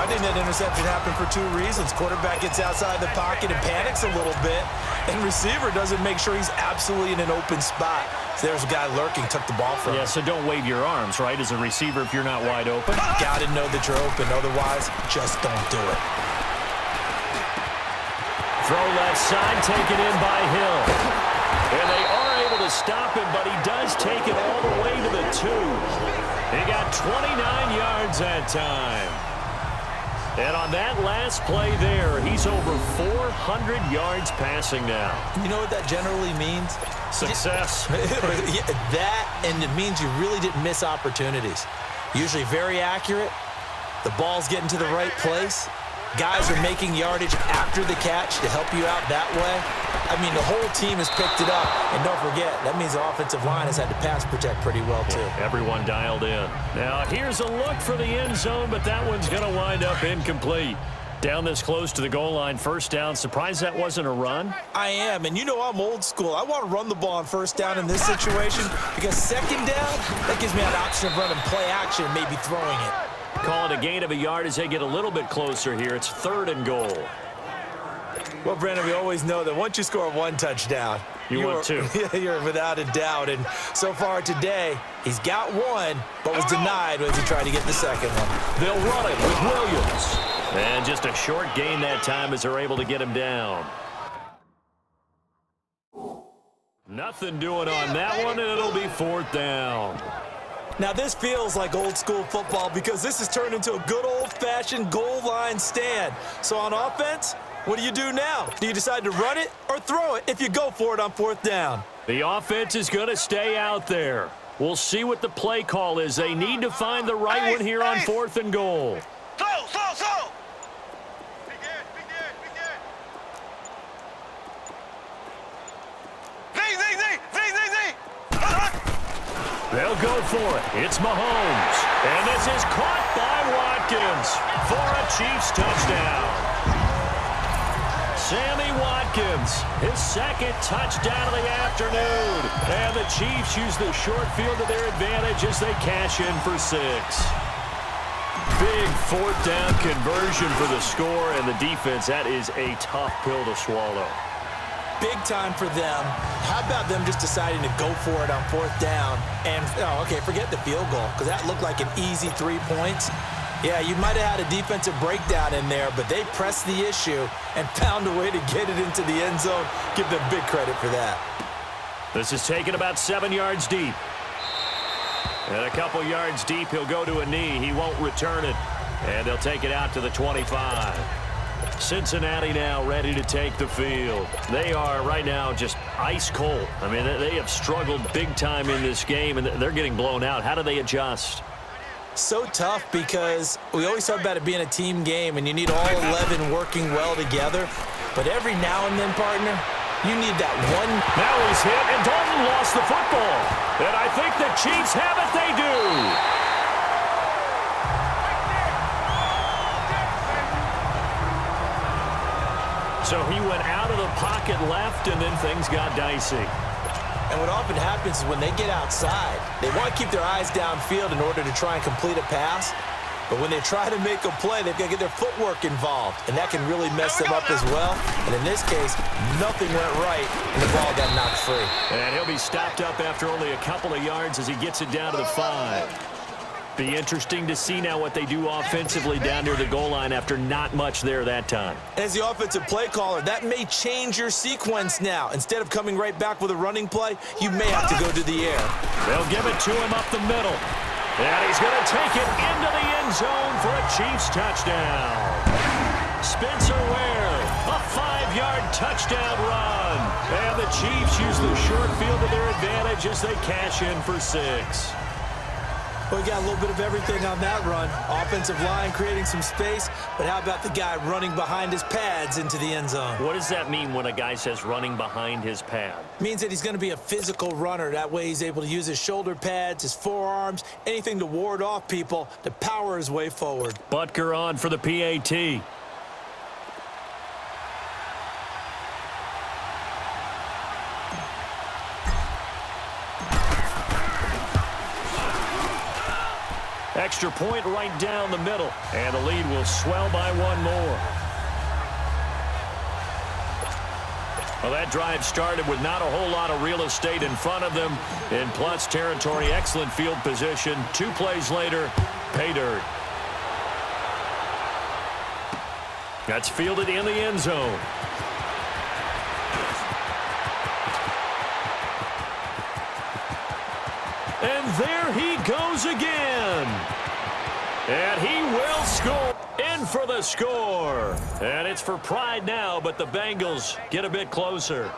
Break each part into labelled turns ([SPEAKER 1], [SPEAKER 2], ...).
[SPEAKER 1] think that interception happened for two reasons. Quarterback gets outside the pocket and panics a little bit, and receiver doesn't make sure he's absolutely in an open spot. So there's a guy lurking, took the ball from him.
[SPEAKER 2] Yeah, so don't wave your arms, right, as a receiver if you're not wide open.
[SPEAKER 1] Got to know that you're open. Otherwise, just don't do it.
[SPEAKER 2] Throw left side, taken in by Hill. And they are able to stop him, but he does take it all the way to the 2. He got 29 yards that time. And on that last play there, he's over 400 yards passing now.
[SPEAKER 1] You know what that generally means?
[SPEAKER 2] Success.
[SPEAKER 1] That, and it means you really didn't miss opportunities. Usually very accurate. The ball's getting to the right place. Guys are making yardage after the catch to help you out that way. I mean, the whole team has picked it up. And don't forget, that means the offensive line has had to pass protect pretty well, too.
[SPEAKER 2] Everyone dialed in. Now, here's a look for the end zone, but that one's going to wind up incomplete. Down this close to the goal line, first down. Surprised that wasn't a run?
[SPEAKER 1] I am, and you know I'm old school. I want to run the ball on first down in this situation because second down, that gives me an option of running play action and maybe throwing it.
[SPEAKER 2] Call it a gain of a yard as they get a little bit closer here. It's 3rd and goal.
[SPEAKER 1] Well, Brandon, we always know that once you score one touchdown,
[SPEAKER 2] you're 2.
[SPEAKER 1] You're without a doubt. And so far today, he's got one, but was denied as he tried to get the second one.
[SPEAKER 2] They'll run it with Williams. And just a short gain that time as they're able to get him down. Nothing doing on that one, and it'll be 4th down.
[SPEAKER 1] Now, this feels like old-school football because this has turned into a good old-fashioned goal line stand. So on offense, what do you do now? Do you decide to run it or throw it if you go for it on 4th down?
[SPEAKER 2] The offense is going to stay out there. We'll see what the play call is. They need to find the right one here on 4th and goal.
[SPEAKER 3] Throw.
[SPEAKER 2] They'll go for it. It's Mahomes. And this is caught by Watkins for a Chiefs touchdown. Sammy Watkins, his 2nd touchdown of the afternoon. And the Chiefs use the short field to their advantage as they cash in for 6. Big 4th down conversion for the score, and the defense, that is a tough pill to swallow.
[SPEAKER 1] Big time for them. How about them just deciding to go for it on 4th down? And, forget the field goal, because that looked like an easy 3 points. Yeah, you might have had a defensive breakdown in there, but they pressed the issue and found a way to get it into the end zone. Give them big credit for that.
[SPEAKER 2] This is taken about 7 yards deep. And a couple yards deep, he'll go to a knee. He won't return it. And they'll take it out to the 25. Cincinnati now ready to take the field. They are right now just ice cold. I mean, they have struggled big time in this game, and they're getting blown out. How do they adjust?
[SPEAKER 1] So tough because we always talk about it being a team game, and you need all 11 working well together. But every now and then, partner, you need that one.
[SPEAKER 2] Now he's hit, and Dalton lost the football. And I think the Chiefs have it. They do. So he went out of the pocket left, and then things got dicey.
[SPEAKER 1] And what often happens is when they get outside, they want to keep their eyes downfield in order to try and complete a pass. But when they try to make a play, they've got to get their footwork involved, and that can really mess them up as well. And in this case, nothing went right, and the ball got knocked free.
[SPEAKER 2] And he'll be stopped up after only a couple of yards as he gets it down to the 5. Be interesting to see now what they do offensively down near the goal line after not much there that time.
[SPEAKER 1] As the offensive play caller, that may change your sequence now. Instead of coming right back with a running play, you may have to go to the air.
[SPEAKER 2] They'll give it to him up the middle. And he's going to take it into the end zone for a Chiefs touchdown. Spencer Ware, a 5-yard touchdown run. And the Chiefs use the short field to their advantage as they cash in for 6.
[SPEAKER 1] Well, we got a little bit of everything on that run. Offensive line creating some space, but how about the guy running behind his pads into the end zone?
[SPEAKER 2] What does that mean when a guy says running behind his pad?
[SPEAKER 1] Means that he's going to be a physical runner. That way he's able to use his shoulder pads, his forearms, anything to ward off people to power his way forward.
[SPEAKER 2] Butker on for the PAT. Extra point right down the middle. And the lead will swell by one more. Well, that drive started with not a whole lot of real estate in front of them. In plus territory, excellent field position. 2 plays later, pay dirt. That's fielded in the end zone. And there he goes again. And he will score. In for the score. And it's for pride now, but the Bengals get a bit closer.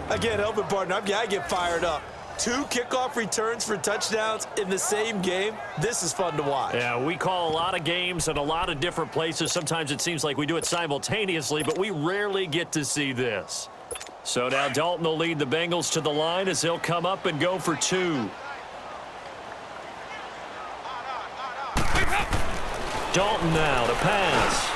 [SPEAKER 1] I can't help it, partner. I get fired up. 2 kickoff returns for touchdowns in the same game. This is fun to watch.
[SPEAKER 2] Yeah, we call a lot of games in a lot of different places. Sometimes it seems like we do it simultaneously, but we rarely get to see this. So now Dalton will lead the Bengals to the line as they'll come up and go for 2. Dalton now to pass.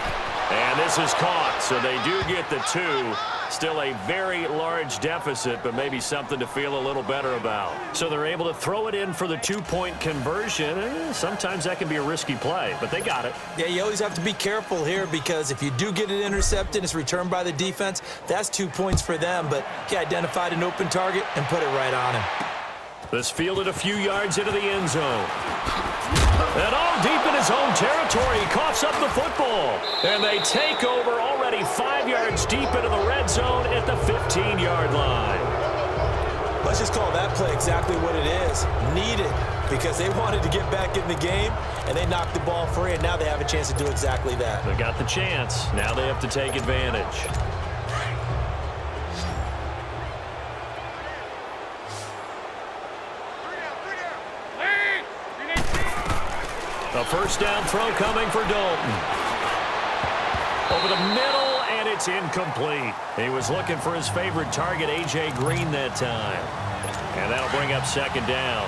[SPEAKER 2] And this is caught, so they do get the 2. Still a very large deficit, but maybe something to feel a little better about. So they're able to throw it in for the 2-point conversion. Sometimes that can be a risky play, but they got it.
[SPEAKER 1] Yeah, you always have to be careful here because if you do get it intercepted, it's returned by the defense, that's 2 points for them. But he identified an open target and put it right on him.
[SPEAKER 2] This fielded a few yards into the end zone. And all deep in his own territory, he coughs up the football. And they take over already 5 yards deep into the red zone at the 15-yard line.
[SPEAKER 1] Let's just call that play exactly what it is. Needed, because they wanted to get back in the game, and they knocked the ball free, and now they have a chance to do exactly that.
[SPEAKER 2] They got the chance. Now they have to take advantage. A first down throw coming for Dalton. Over the middle, and it's incomplete. He was looking for his favorite target, A.J. Green, that time. And that'll bring up second down.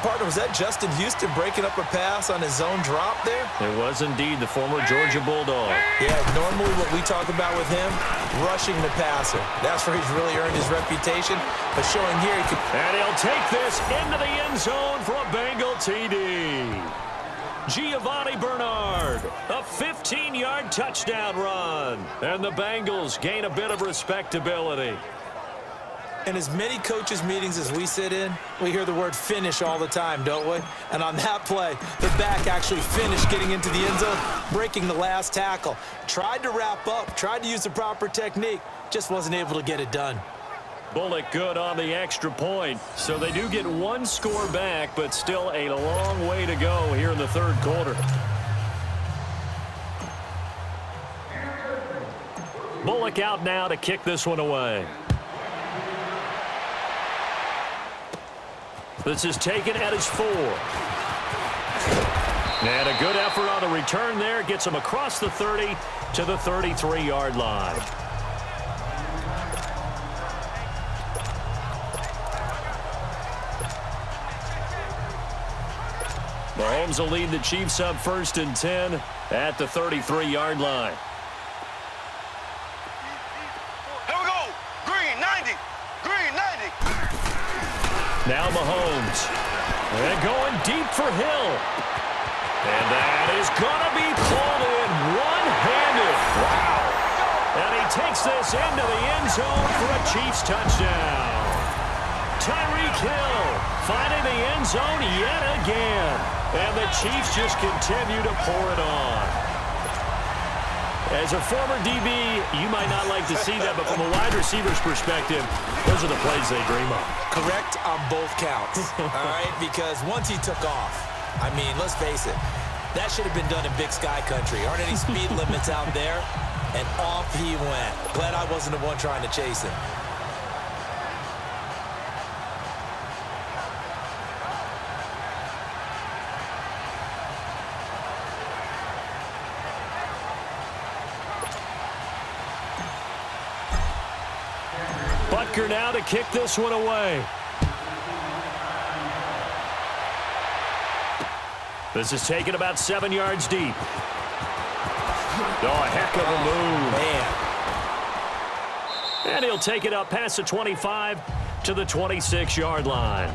[SPEAKER 1] Partner, was that Justin Houston breaking up a pass on his zone drop there?
[SPEAKER 2] It was indeed the former Georgia Bulldog.
[SPEAKER 1] Yeah, normally what we talk about with him, rushing the passer. That's where he's really earned his reputation. But showing here he could...
[SPEAKER 2] And he'll take this into the end zone for a Bengal TD. Giovanni Bernard, a 15-yard touchdown run. And the Bengals gain a bit of respectability.
[SPEAKER 1] In as many coaches' meetings as we sit in, we hear the word finish all the time, don't we? And on that play, the back actually finished getting into the end zone, breaking the last tackle. Tried to wrap up, tried to use the proper technique, just wasn't able to get it done.
[SPEAKER 2] Bullock good on the extra point. So they do get 1 score back, but still a long way to go here in the third quarter. Bullock out now to kick this one away. This is taken at his 4. And a good effort on the return there. Gets him across the 30 to the 33-yard line. Mahomes will lead the Chiefs up 1st and 10 at the 33-yard line.
[SPEAKER 3] Here we go. Green, 90. Green, 90.
[SPEAKER 2] Now Mahomes. And going deep for Hill. And that is going to be pulled in one-handed. Wow. And he takes this into the end zone for a Chiefs touchdown. Tyreek Hill finding the end zone yet again. And the Chiefs just continue to pour it on. As a former DB, you might not like to see that, but from a wide receiver's perspective, those are the plays they dream of.
[SPEAKER 1] Correct on both counts, all right? Because once he took off, I mean, let's face it, that should have been done in Big Sky Country. Aren't any speed limits out there? And off he went. Glad I wasn't the one trying to chase him.
[SPEAKER 2] Butker now to kick this one away. This is taken about 7 yards deep. Oh, a heck of a move. Man. And he'll take it up past the 25 to the 26-yard line.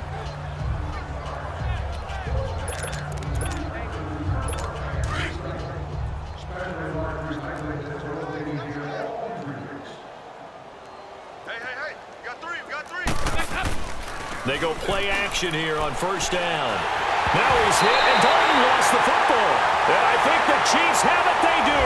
[SPEAKER 2] They go play action here on first down. Now he's hit, and Dalton lost the football. And I think the Chiefs have it. They do.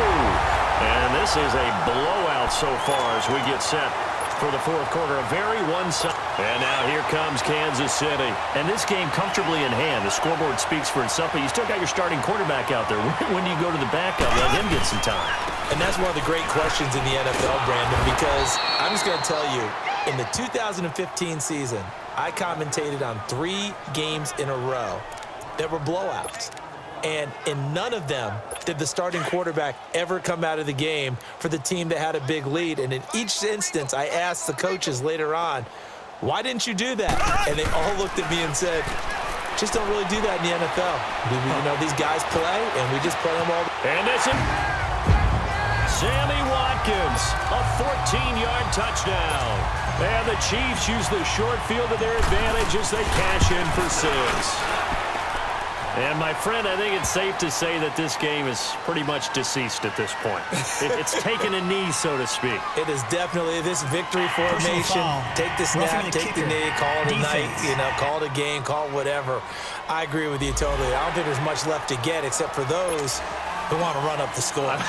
[SPEAKER 2] And this is a blowout so far as we get set for the fourth quarter. A very one-sided. And now here comes Kansas City.
[SPEAKER 4] And this game comfortably in hand. The scoreboard speaks for itself, but you still got your starting quarterback out there. When do you go to the backup? Let him get some time.
[SPEAKER 1] And that's one of the great questions in the NFL, Brandon, because I'm just going to tell you, in the 2015 season, I commentated on 3 games in a row that were blowouts. And in none of them did the starting quarterback ever come out of the game for the team that had a big lead. And in each instance, I asked the coaches later on, why didn't you do that? And they all looked at me and said, just don't really do that in the NFL. You know, these guys play, and we just play them all.
[SPEAKER 2] And it's Sammy Watkins, a 14-yard touchdown. And the Chiefs use the short field to their advantage as they cash in for 6.
[SPEAKER 4] And, my friend, I think it's safe to say that this game is pretty much deceased at this point. It's taken a knee, so to speak.
[SPEAKER 1] It is definitely this victory formation. Take the snap, take the knee, call it a night, you know, call it a game, call it whatever. I agree with you totally. I don't think there's much left to get except for those who want to run up the score.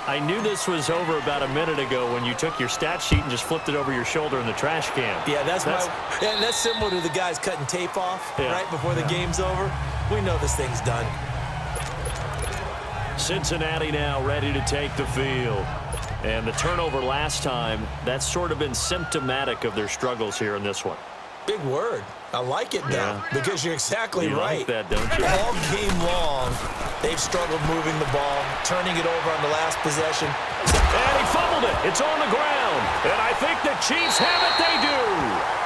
[SPEAKER 4] I knew this was over about a minute ago when you took your stat sheet and just flipped it over your shoulder in the trash can.
[SPEAKER 1] Yeah, that's similar to the guys cutting tape off right before the game's over. We know this thing's done.
[SPEAKER 2] Cincinnati now ready to take the field. And the turnover last time, that's sort of been symptomatic of their struggles here in this one.
[SPEAKER 1] Big word. I like it now because you're exactly right.
[SPEAKER 4] You like that, don't you?
[SPEAKER 1] All game long, they've struggled moving the ball, turning it over on the last possession.
[SPEAKER 2] And he fumbled it. It's on the ground. And I think the Chiefs have it. They do.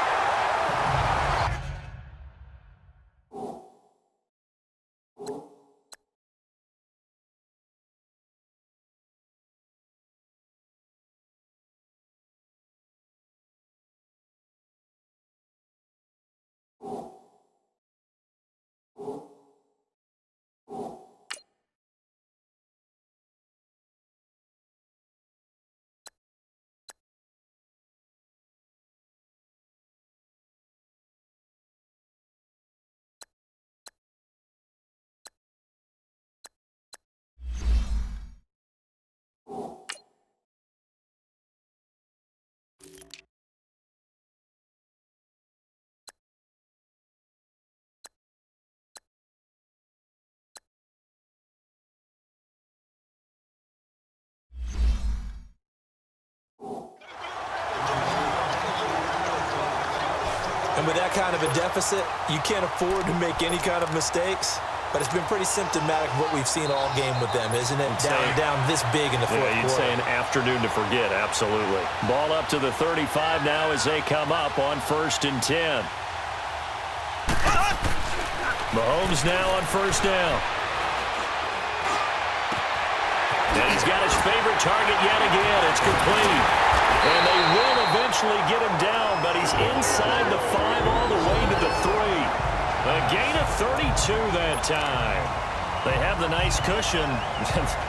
[SPEAKER 1] And with that kind of a deficit, you can't afford to make any kind of mistakes. But it's been pretty symptomatic of what we've seen all game with them, isn't it? Down this big in the fourth quarter.
[SPEAKER 2] You'd say an afternoon to forget, absolutely. Ball up to the 35 now as they come up on 1st and 10. Mahomes now on first down. And he's got his favorite target yet again. It's complete. And they will eventually get him down, but he's inside the 5 all the way to the 3. A gain of 32 that time. They have the nice cushion.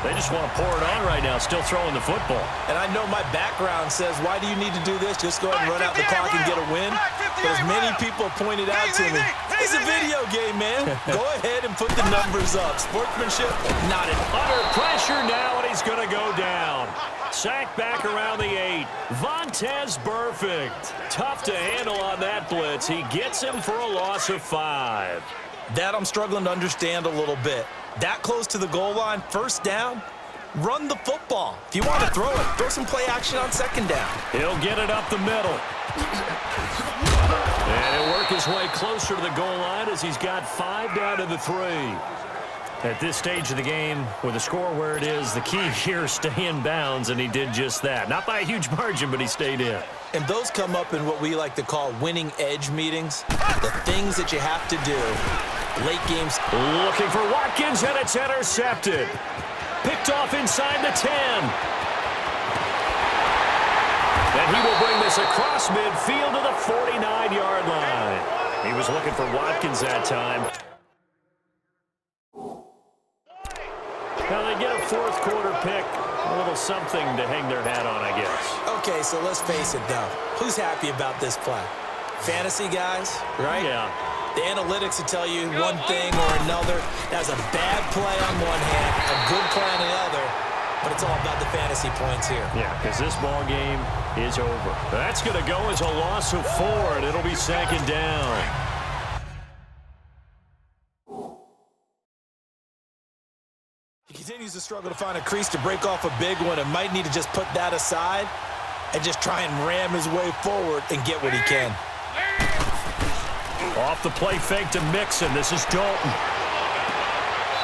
[SPEAKER 2] They just want to pour it on right now, still throwing the football.
[SPEAKER 1] And I know my background says, why do you need to do this? Just go ahead and run out the clock and get a win. But as many people pointed out to me, it's a video game, man. Go ahead and put the numbers up. Sportsmanship, not it.
[SPEAKER 2] Under pressure now, and he's going to go down. Sacked back around the 8. Vontez Burfict. Tough to handle on that blitz. He gets him for a loss of 5.
[SPEAKER 1] That I'm struggling to understand a little bit. That close to the goal line, first down, run the football. If you want to throw it, throw some play action on second down.
[SPEAKER 2] He'll get it up the middle. And he'll work his way closer to the goal line as he's got 5 down to the 3.
[SPEAKER 4] At this stage of the game, with the score where it is, the key here is stay in bounds, and he did just that. Not by a huge margin, but he stayed in.
[SPEAKER 1] And those come up in what we like to call winning edge meetings, the things that you have to do. Late games.
[SPEAKER 2] Looking for Watkins, and it's intercepted. Picked off inside the 10. And he will bring this across midfield to the 49-yard line. He was looking for Watkins that time. Now they get a fourth quarter pick. A little something to hang their hat on, I guess.
[SPEAKER 1] Okay, so let's face it, though. Who's happy about this play? fantasy guys, right?
[SPEAKER 4] Yeah.
[SPEAKER 1] The analytics will tell you one thing or another. That's a bad play on one hand, a good play on the other, but it's all about the fantasy points here.
[SPEAKER 4] Yeah, because this ball game is over. That's going to go as a loss of 4, and it'll be 2nd down.
[SPEAKER 1] He continues to struggle to find a crease to break off a big one and might need to just put that aside and just try and ram his way forward and get what he can.
[SPEAKER 4] Off the play fake to Mixon. This is Dalton.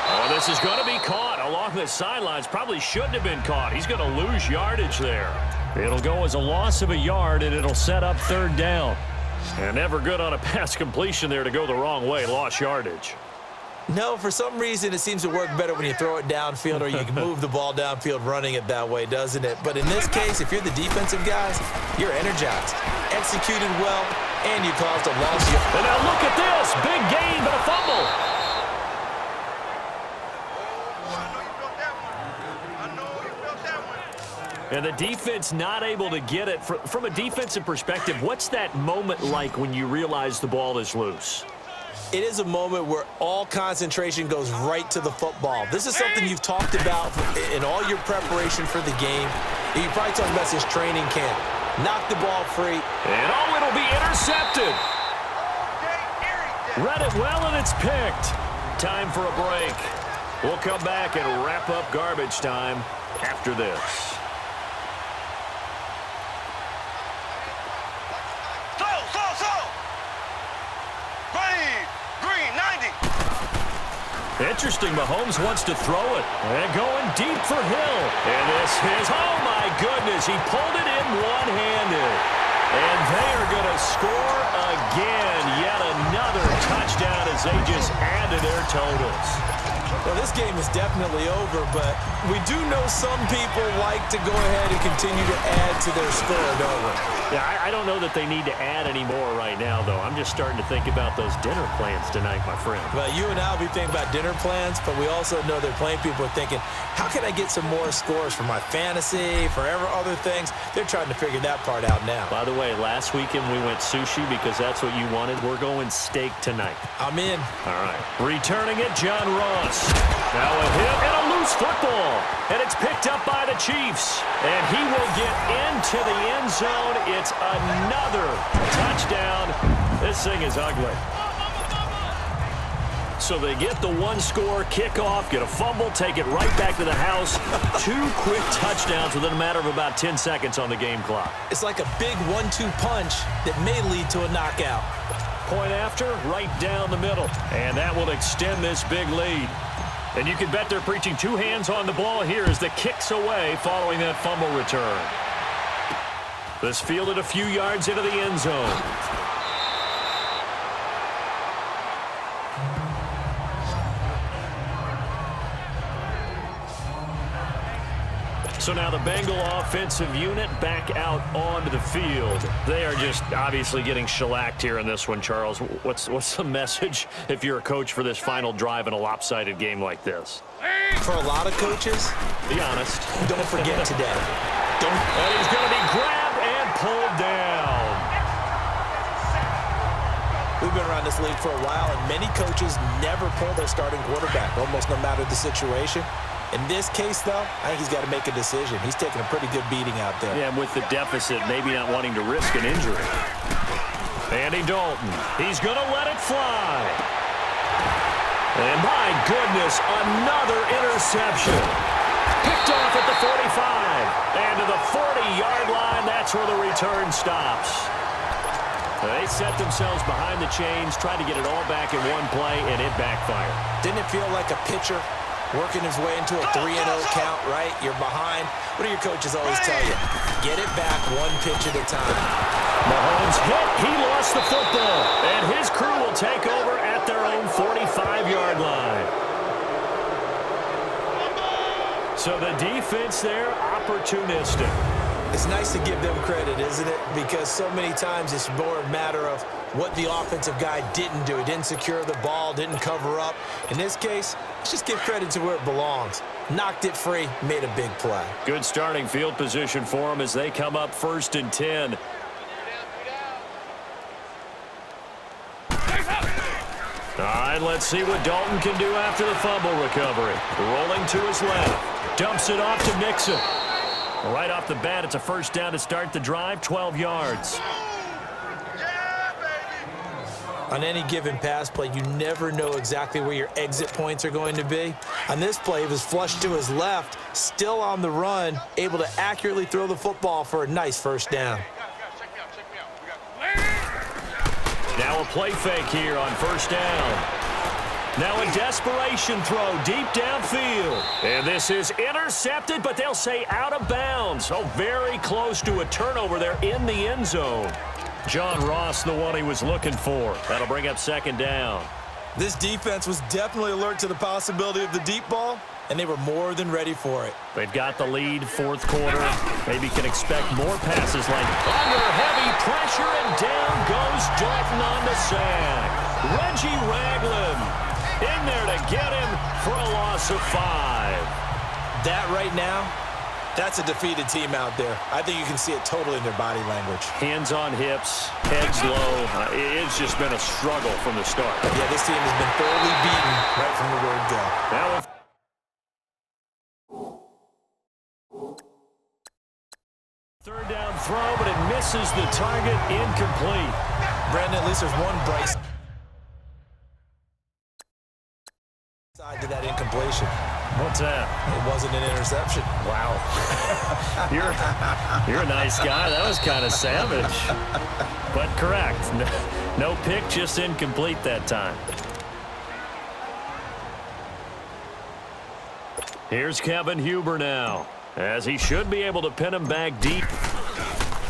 [SPEAKER 4] Oh, this is going to be caught along the sidelines. Probably shouldn't have been caught. He's going to lose yardage there. It'll go as a loss of a yard, and it'll set up 3rd down. And never good on a pass completion there to go the wrong way. Lost yardage.
[SPEAKER 1] No, for some reason, it seems to work better when you throw it downfield or you can move the ball downfield running it that way, doesn't it? But in this case, if you're the defensive guys, you're energized, executed well, and you caused a loss.
[SPEAKER 4] And now look at this. Big gain, but a fumble. And the defense not able to get it. From a defensive perspective, what's that moment like when you realize the ball is loose?
[SPEAKER 1] It is a moment where all concentration goes right to the football. This is something you've talked about in all your preparation for the game. You probably talked about this training camp. Knock the ball free.
[SPEAKER 4] And oh, it'll be intercepted. Read it well, and it's picked. Time for a break. We'll come back and wrap up garbage time after this. Interesting, Mahomes wants to throw it. And going deep for Hill. And this is, oh my goodness, he pulled it in one-handed. And they are going to score again. Yet another touchdown as they just add to their totals.
[SPEAKER 1] Well, this game is definitely over, but we do know some people like to go ahead and continue to add to their score, don't we?
[SPEAKER 4] Yeah, I don't know that they need to add any more right now, though. I'm just starting to think about those dinner plans tonight, my friend.
[SPEAKER 1] Well, you and I will be thinking about dinner plans, but we also know that playing people are thinking, how can I get some more scores for my fantasy, for other things? They're trying to figure that part out now.
[SPEAKER 4] By the way, last weekend we went sushi because that's what you wanted. We're going steak tonight.
[SPEAKER 1] I'm in.
[SPEAKER 4] All right. Returning it, John Ross. Now a hit and a loose football. And it's picked up by the Chiefs. And he will get into the end zone. It's another touchdown. This thing is ugly. So they get the one-score kickoff, get a fumble, take it right back to the house. 2 quick touchdowns within a matter of about 10 seconds on the game clock.
[SPEAKER 1] It's like a big 1-2 punch that may lead to a knockout.
[SPEAKER 4] Point after, right down the middle. And that will extend this big lead. And you can bet they're preaching 2 hands on the ball here as the kick's away following that fumble return. This fielded a few yards into the end zone. So now the Bengal offensive unit back out onto the field. They are just obviously getting shellacked here in this one, Charles. What's the message if you're a coach for this final drive in a lopsided game like this?
[SPEAKER 1] For a lot of coaches,
[SPEAKER 4] be honest.
[SPEAKER 1] Don't forget today.
[SPEAKER 4] And he's going to be grabbed and pulled down.
[SPEAKER 1] We've been around this league for a while, and many coaches never pull their starting quarterback, almost no matter the situation. In this case, though, I think he's got to make a decision. He's taking a pretty good beating out there.
[SPEAKER 4] Yeah, and with the deficit, maybe not wanting to risk an injury. Andy Dalton, he's going to let it fly. And my goodness, another interception. Picked off at the 45. And to the 40-yard line, that's where the return stops. They set themselves behind the chains, tried to get it all back in one play, and it backfired.
[SPEAKER 1] Didn't it feel like a pitcher working his way into a 3-0 count, right? You're behind. What do your coaches always tell you? Get it back one pitch at a time.
[SPEAKER 4] Mahomes hit. He lost the football. And his crew will take over at their own 45-yard line. So the defense there, opportunistic.
[SPEAKER 1] It's nice to give them credit, isn't it? Because so many times it's more a matter of what the offensive guy didn't do. He didn't secure the ball, didn't cover up. In this case, let's just give credit to where it belongs. Knocked it free, made a big play.
[SPEAKER 4] Good starting field position for them as they come up 1st and 10.
[SPEAKER 2] And let's see what Dalton can do after the fumble recovery. Rolling to his left. Dumps it off to Mixon. Right off the bat, it's a first down to start the drive, 12 yards.
[SPEAKER 1] On any given pass play, you never know exactly where your exit points are going to be. On this play, he was flushed to his left, still on the run, able to accurately throw the football for a nice first down.
[SPEAKER 2] Now a play fake here on first down. Now a desperation throw deep downfield. And this is intercepted, but they'll say out of bounds. Oh, very close to a turnover there in the end zone. John Ross, the one he was looking for. That'll bring up second down.
[SPEAKER 1] This defense was definitely alert to the possibility of the deep ball, and they were more than ready for it.
[SPEAKER 2] They've got the lead, fourth quarter. Maybe can expect more passes like under heavy pressure, and down goes Dalton on the sack. Reggie Ragland in there to get him for a loss of 5.
[SPEAKER 1] That right now, that's a defeated team out there. I think you can see it totally in their body language.
[SPEAKER 2] Hands on hips, heads low. It's just been a struggle from the start.
[SPEAKER 1] Yeah, this team has been thoroughly beaten right from the word go.
[SPEAKER 2] Now third down throw, but it misses the target, incomplete.
[SPEAKER 1] Brandon, at least there's one bright side to that incompletion.
[SPEAKER 2] What's that?
[SPEAKER 1] It wasn't an interception.
[SPEAKER 2] Wow. You're a nice guy. That was kind of savage. But correct. No pick, just incomplete that time. Here's Kevin Huber now, as he should be able to pin him back deep.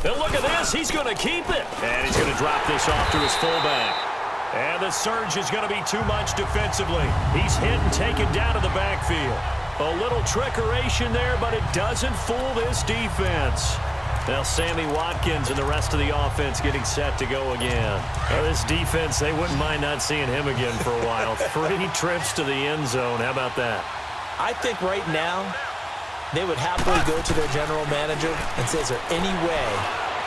[SPEAKER 2] And look at this. He's going to keep it. And he's going to drop this off to his fullback. And the surge is going to be too much defensively. He's hit and taken down to the backfield. A little trickeration there, but it doesn't fool this defense. Now Sammy Watkins and the rest of the offense getting set to go again. Well, this defense, they wouldn't mind not seeing him again for a while. 3 trips to the end zone. How about that?
[SPEAKER 1] I think right now they would happily go to their general manager and say, is there any way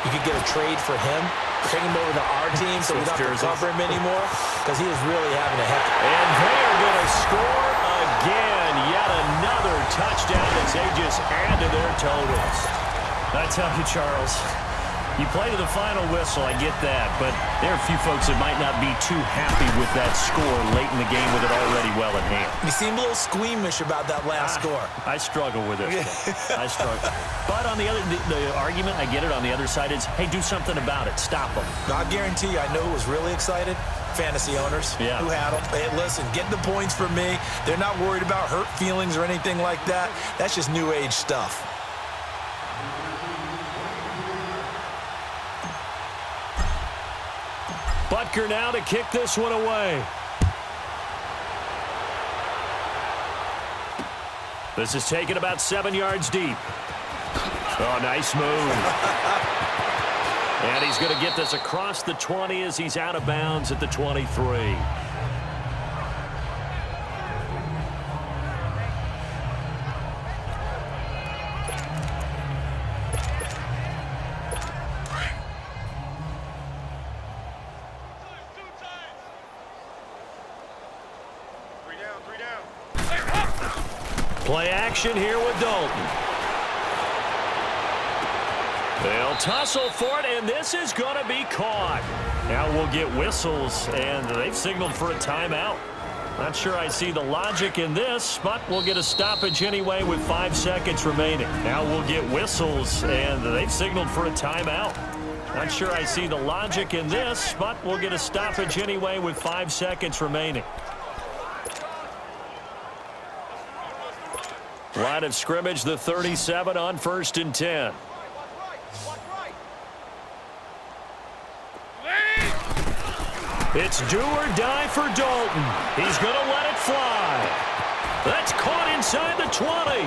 [SPEAKER 1] you could get a trade for him? Bring him over to our team so we don't have to cover him anymore, because he is really having a heck.
[SPEAKER 2] And they are going to score again. Yet another touchdown as they just add to their totals. I tell you, Charles, you play to the final whistle, I get that, but there are a few folks that might not be too happy with that score late in the game with it already well in hand.
[SPEAKER 1] You seem a little squeamish about that last score.
[SPEAKER 2] I struggle with it. I struggle. But on the other, the argument, I get it, on the other side is, hey, do something about it. Stop them.
[SPEAKER 1] I guarantee you, I know who was really excited. Fantasy owners who had them. Hey, listen, get the points for me. They're not worried about hurt feelings or anything like that. That's just new age stuff.
[SPEAKER 2] Butker now to kick this one away. This is taken about 7 yards deep. Oh, nice move. And he's going to get this across the 20 as he's out of bounds at the 23. Play action here with Dalton. They'll tussle for it, and this is going to be caught. Now we'll get whistles, and they've signaled for a timeout. Not sure I see the logic in this, but we'll get a stoppage anyway with 5 seconds remaining. Now we'll get whistles, and they've signaled for a timeout. Not sure I see the logic in this, but we'll get a stoppage anyway with 5 seconds remaining. Line of scrimmage, the 37 on 1st and 10. It's do or die for Dalton. He's going to let it fly. That's caught inside the 20.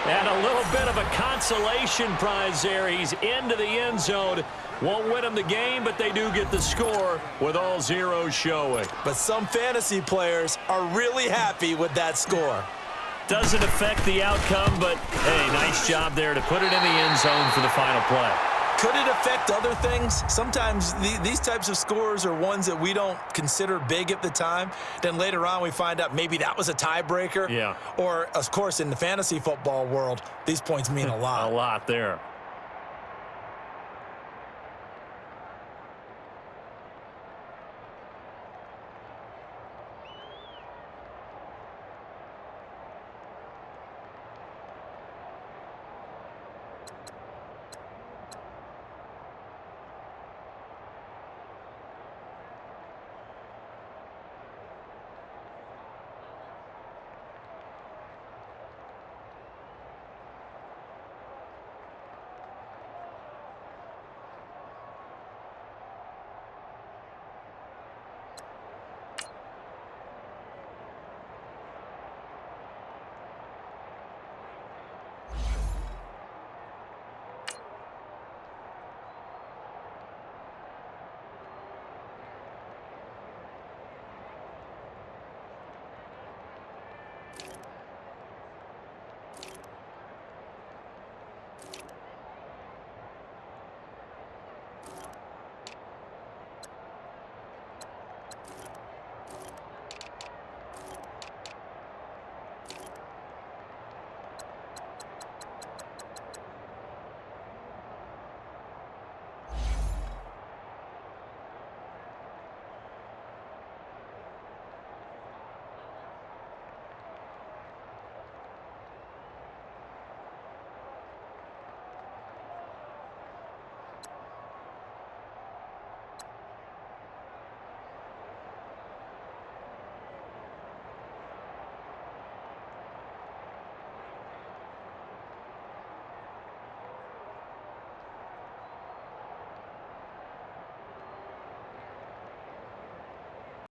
[SPEAKER 2] And a little bit of a consolation prize there. He's into the end zone. Won't win them the game, but they do get the score with all zeros showing.
[SPEAKER 1] But some fantasy players are really happy with that score.
[SPEAKER 2] Doesn't affect the outcome, but, hey, nice job there to put it in the end zone for the final play.
[SPEAKER 1] Could it affect other things? Sometimes these types of scores are ones that we don't consider big at the time. Then later on we find out maybe that was a tiebreaker.
[SPEAKER 2] Yeah.
[SPEAKER 1] Or, of course, in the fantasy football world, these points mean a lot.
[SPEAKER 2] A lot there.